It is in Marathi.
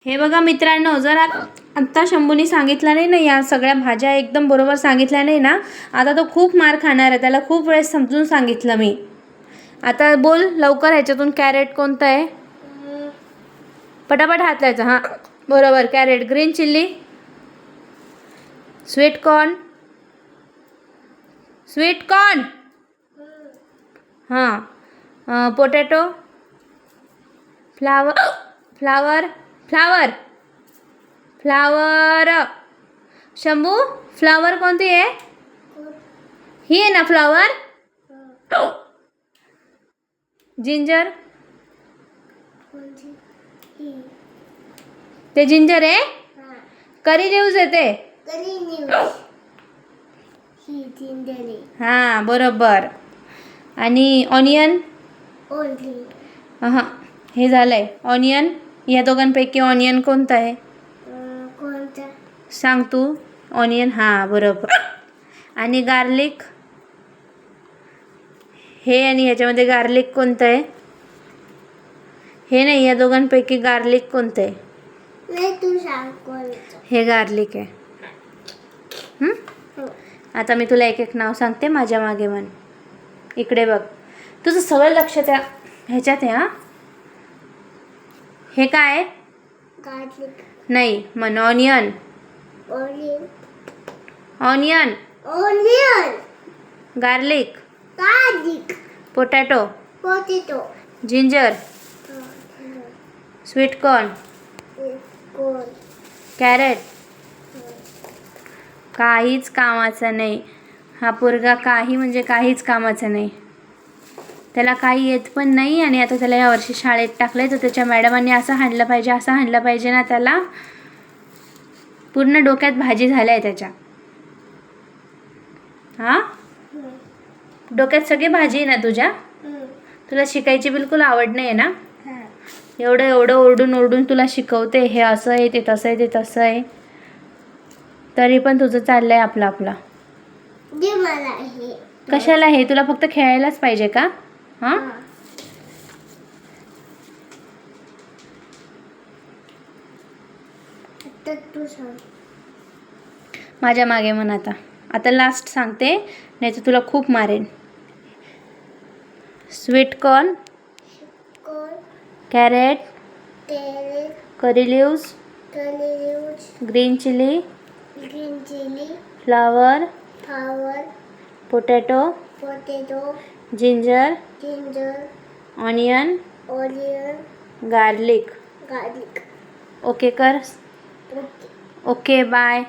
हे बघा मित्रांनो, जर आत्ता शंभूने सांगितलं नाही ना, या सगळ्या भाज्या एकदम बरोबर सांगितल्या नाही ना, आता तो खूप मार खाणार आहे. त्याला खूप वेळेस समजून सांगितलं मी. आता बोल लवकर, ह्याच्यातून कॅरेट कोणतं आहे? पटापट हात लावायचा. हां बरोबर, carrot. Green chilli, sweet corn, sweet corn, हां potato, flower, flower, flower, flower. Shambhu, flower कोणती आहे? ही आहे ना फ्लावर. जिंजर, ते जिंजर आहे. करी न्यूज येते. हां बरोबर. आणि ऑनियन. हां हे झालंय. ऑनियन, या दोघांपैकी ऑनियन कोणतं आहे? सांग तू. ऑनियन, हां बरोबर. आणि गार्लिक, हे आणि ह्याच्यामध्ये गार्लिक कोणतं आहे? हे नाही, या दोघांपैकी गार्लिक कोणतं आहे? हे गार्लिक आहे. आता मी तुला एक एक नाव सांगते, माझ्या मागे म्हण. इकडे बघ, तुझं सगळं लक्ष त्या ह्याच्यात आहे. हां हे काय? नाही म्हण. Onion, onion, garlic, potato, ginger, sweet corn, carrot. काहीच कामाचा नाही हा पोरगा. काही म्हणजे काहीच कामाचं नाही. त्याला काही येत पण नाही. आणि आता त्याला यावर्षी शाळेत टाकलंय, तर त्याच्या मॅडमांनी असं हाणलं पाहिजे, असं हाणलं पाहिजे ना त्याला. पूर्ण डोक्यात भाजी झाल्या आहे त्याच्या. हां डोक्यात सगळी भाजी आहे ना तुझ्या. तुला शिकायची बिलकुल आवड नाही आहे ना. एवढं एवढं ओरडून ओरडून तुला शिकवते, हे असं आहे, ते तसं आहे, ते तसं आहे, तरी पण तुझं चाललंय आपलं आपलं. कशाला हे? तुला फक्त खेळायलाच पाहिजे का? हां माझ्या मागे म्हण. आता आता लास्ट सांगते, नाही तर तुला खूप मारेन. Sweet corn, carrot, curry leaves, green chilli, flower, potato, ginger, onion, garlic. Okay कर. Okay bye.